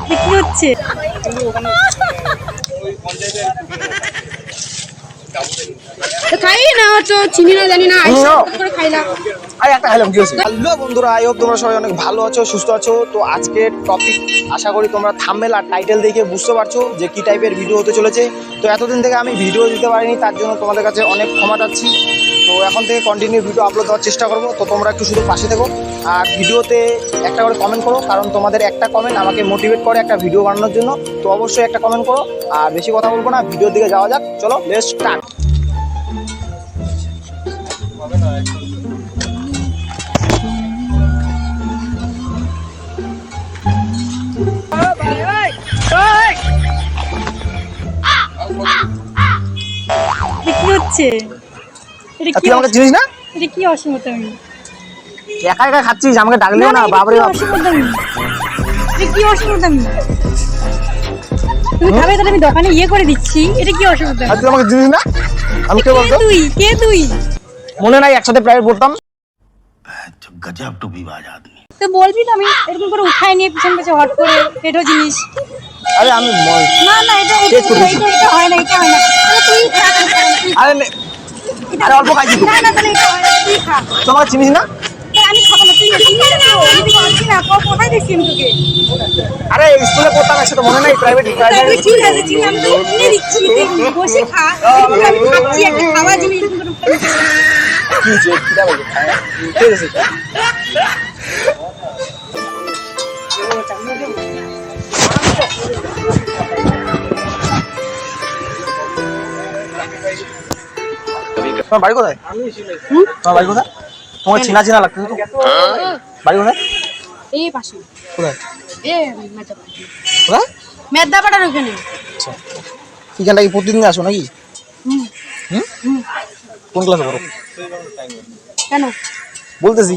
কি হচ্ছে? খাই না তো চিনি না জানি না করে খাইলাম। হ্যালো বন্ধুরা, আই হোপ তোমরা সবাই অনেক ভালো আছো, সুস্থ আছো। তো আজকের টপিক আশা করি তোমরা থাম্বনেল আর টাইটেল দেখে বুঝতে পারছো যে কি টাইপের ভিডিও হতে চলেছে। তো এতদিন থেকে আমি ভিডিও দিতে পারিনি, তার জন্য তোমাদের কাছে অনেক ক্ষমা চাচ্ছি। তো এখন থেকে কন্টিনিউ ভিডিও আপলোড দেওয়ার চেষ্টা করবো। তো তোমরা একটু শুধু পাশে থেকো আর ভিডিওতে একটা করে কমেন্ট করো, কারণ তোমাদের একটা কমেন্ট আমাকে মোটিভেট করে একটা ভিডিও বানানোর জন্য। তো অবশ্যই একটা কমেন্ট করো। আর বেশি কথা বলবো না, ভিডিওর দিকে যাওয়া যাক। চলো লেটস স্টার্ট। কি হচ্ছে? তুই আমাকে চিনিস না? এটা কি অসুবিধা? আমি একা একা খাচ্ছিস, আমাকে ডাকলেও না। বাবারে বাপ, এটা কি অসুবিধা? তুমি খাবে তাহলে আমি দোকানে ইয়ে করে দিচ্ছি। এটা কি অসুবিধা? তুই আমাকে চিনিস না? আমি কে বলতো? তুই মনে নাই একসাথে প্রাইভেট পড়তাম? গজব টুপিবাজ আদমি। তো বলবি তো, আমি এরকম করে উঠায় নিয়ে পিছন পিছন হট করে পেটো জিনিস। আরে আমি না এটা হয় না, এটা হয় না। তুই খা। আরে অল্প খাইছি। না তাহলে এটা হয় না, তুই খা। তোমাকে চিনিস না? আমি খাবো না, তুই বলছি না। কোথায় দেখছি আমি তোকে? আরে স্কুলে পড়তাম একসাথে, মনে নাই? প্রাইভেট ঠিক আছে চিনি, আমি তো এনে দিচ্ছি। তুই বসে খা। আমি খাচ্ছি একটা খাওয়া জিনিস। কি যে কিটা বলে খায়। ঠিক আছে। তোমার বাড়ি কোথায়? তোমার বাড়ি কোথায়? তোমার চিনা চিনা লাগতেছে তো। বাড়ি কোথায়? এই পাশে। কোথায়? কোথায়? মেদদাপাড়ার ওখানে। আচ্ছা, এখানটা কি প্রতিদিন আসো নাকি? কোন ক্লাসে পড়ো? কেন বলতেছি,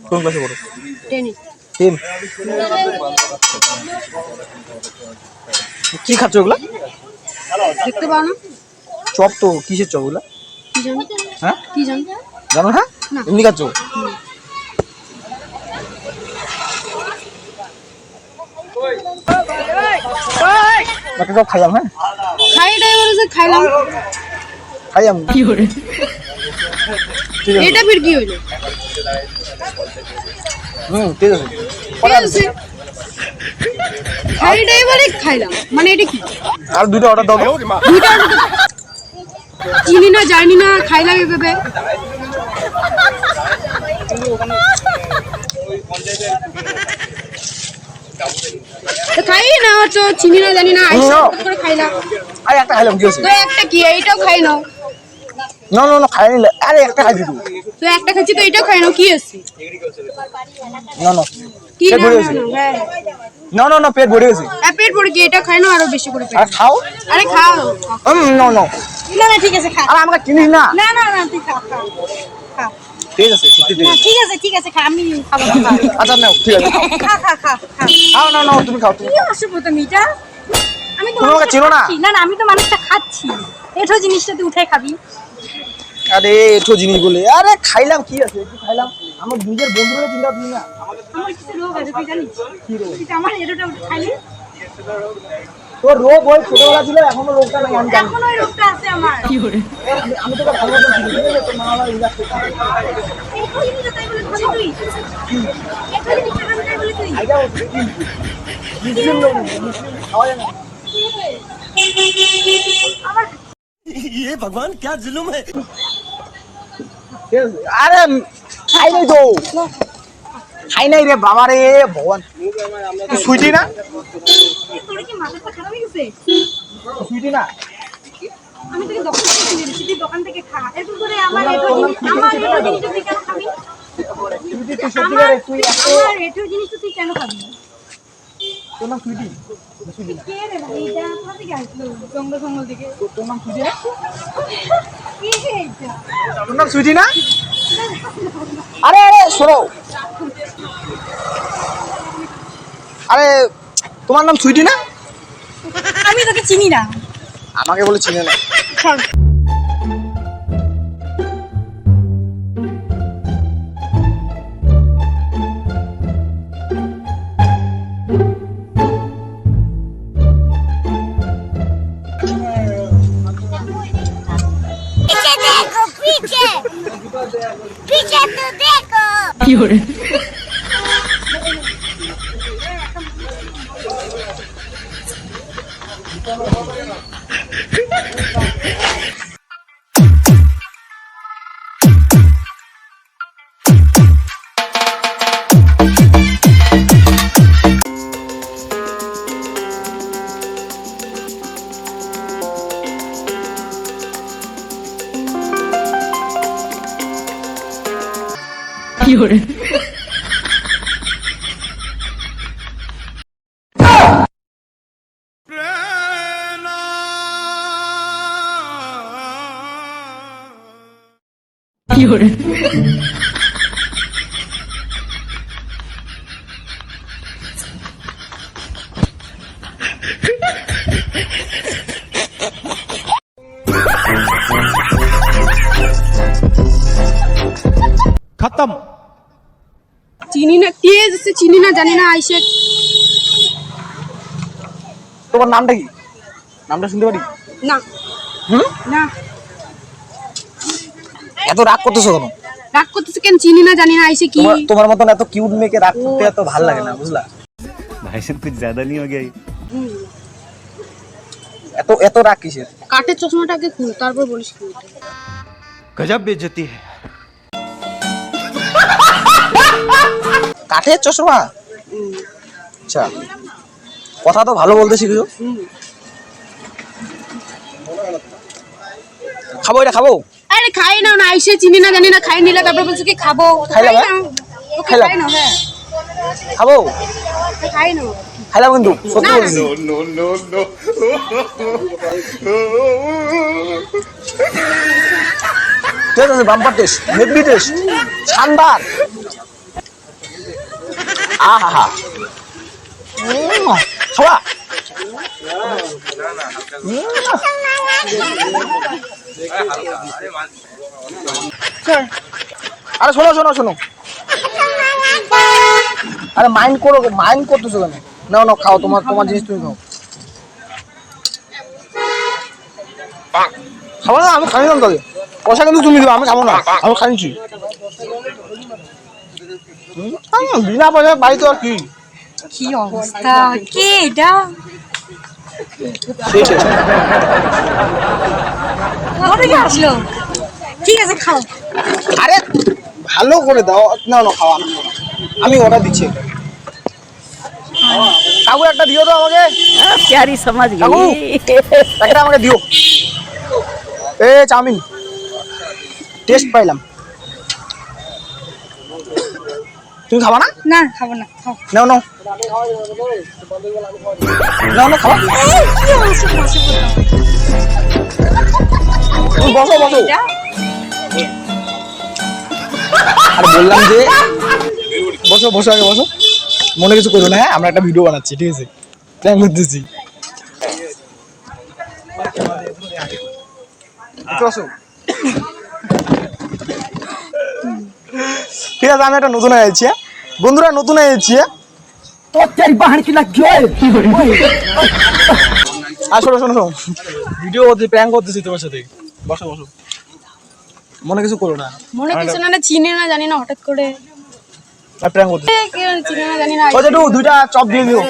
কোন ক্লাসে পড়ো? 10। কি খাচ্ছ ওগুলা? দেখতে পাও না? চপ তো। কিসের চপ ওগুলা? কি জানো? হ্যাঁ কি জানো? জানো না? এমনি খাচ্ছ? বাকি সব খাইলাম। হ্যাঁ খাইলাম। খাইলাম। কি করে? এটা ফির কি হইলো? ঠিক আছে। খাইলাম মানে এটা কি? আর দুটো অর্ডার দাও। চিনি না জানি না, খাইলাম এভাবে। খাই না তো চিনি না জানি না, করে খাইলাম। আরে একটা খাইলাম, কি হয়েছে? তো একটা কি? এইটাও খাই নাও। না খাই নিলে। আরে একটা খাই দিবি। তো একটা খাচ্ছি তো এইটাও খাই নাও। কি আছে? না কি পেট ভরে গেছে। না পেট ভরে গেছে। পেট ভরে কি? এটা খাই নাও আরো বেশি করে। আর খাও। আরে খাও। না ঠিক আছে খা। আর আমাকে চিনিস না? না তুই খা। ঠিক আছে, সত্যি ঠিক আছে খা, আমি খাবো। আচ্ছা নাও, ঠিক আছে। খা খাও। না তুমি খাও। কি অসুবিধা মিটা? আমি তো তুমি আমাকে চিনো না? না আমি তো মানুষটা খাচ্ছি। এঠো জিনিসটা তুই উঠে খাবি। আরে এঠো জিনিস বলে, আরে খাইলাম, কি আছে? একটু খাইলাম। আমার নিজের বন্ধুরা চিন্তা তুমি না। আমার কিছু রোগ আছে, তুই জানিস? কি রোগ? আমার এটোটা খাইলি তোর রোগ ওই ছোটবেলা ছিল, এখনো রোগটা নাই। আমি জানি। এখনো ওই রোগটা আছে আমার। কি করে? আমি তোকে ভালো মতো চিনি। ঠিক আছে? তোর মা বাবা রিল্যাক্স করতে। এখনো জিনিসটা তাই বলে খাবি তুই? এখনো জিনিসটা খাবি তাই বলে তুই? আইডা হচ্ছে মুসলিম লোক, মুসলিম খাওয়া যায় না। ये भगवान क्या जुल्म है। আরে খাই নাই তো। খাই নাই রে বাবা রে, ভগবান। সুইটি না? তোর কি মাথাটা খারাপ হয়ে গেছে? সুইটি না? আমি তোকে দোকান থেকে কিনে দিচ্ছি, তুই দোকান থেকে খা। এরকম করে আমার এটো জিনিস তুই কেন খাবি? সুইটি তুই সত্যি করে তুই এত আমার এটো জিনিস তুই কেন খাবি? তোর নাম সুইটি? কে রে ভাই? এটা কোথা থেকে আসলো? জঙ্গল থেকে। তোর নাম সুইটি না? কি রে এটা? তোর নাম সুইটি না? আরে শোনো, আরে তোমার নাম সুইটি না? আমি তোকে চিনি না। আমাকে বলে চিনে না। पीछे तो देखो खत्म। চিনি না কে এসেছে চিনি না জানি না আইসে তোমার নামটা কি? নামটা শুনতে পারি? না হুম? না এত রাগ করতেছো কেন? রাগ করতেছে কেন চিনি না জানি না আইসে কি তোমার মতন এত কিউট মেয়েকে রাগ করতে এত ভালো লাগে না, বুঝলা? भाई साहब कुछ ज्यादा नहीं हो गया ये? এত এত রাগ কিসের? কাঠের চশমাটাকে খুল তারপর বলিস কি गजब बेइज्जती है। কাঠের চশমা? আচ্ছা, কথা তো ভালো বলতে শিখেছো। খাবো এটা খাবো? আরে খাই না না আইসে চিনি না জানি না খাই নিলে তারপর বলছে কি খাবো খাইলাম, খাই হ্যাঁ? না। ওকে খাইলাম। খাই না হ্যাঁ খাবো? খাই না খাইলাম কিন্তু সত্যি না, না। বলছি। টেস্ট আছে, বাম্পার টেস্ট, হেভি টেস্ট, শানদার। আহা খাওয়া। আরে শোনো শোনো শোনো, আরে মাইন্ড করতেছো কেন? নাও নাও খাও, তোমার জিনিস তুমি খাও। খাবো না? আমি খাই না তাহলে, পয়সা কিন্তু তুমি দিও, আমি খাবো না, আমি খাইছি। বিনা পয়সা বাড়ি তো আর কি কি অবস্থা কে এটা সেই টেস্ট। কোথা থেকে আসলো ঠিক আছে খাও আরে ভালো করে দাও, না না খাওয়া, আমি অর্ডার দিচ্ছি। কাকু একটা দিও তো আমাকে। प्यारी समझ কাকু गई একটা আমাকে দিও। এ চাউমিন টেস্ট পাইলাম, তুমি খাবা না? না খাবো না খাও নাও নাও নাও না খাবা। কি অবস্থা বসে তুমি বসো বসো। এটা আর বললাম যে বসো বসো, আগে বসো, মনে কিছু করো না। হ্যাঁ, আমরা একটা ভিডিও বানাচ্ছি, ঠিক আছে? প্ল্যান করতেছি। বসো। ঠিক আছে, আমি একটা নতুন এসেছি, বন্ধুরা নতুন এসেছি। আর শোনো শোনো শোনো, ভিডিও করতে প্র্যাঙ্ক করতেছি তোমার সাথে। বসো বসো, মনে কিছু করো না। মনে কিছু না চিনি না জানি না হঠাৎ করে প্র্যাঙ্ক করতেছি। চিনি না জানি না ওই যে একটু দুইটা চপ দিয়ে দিও।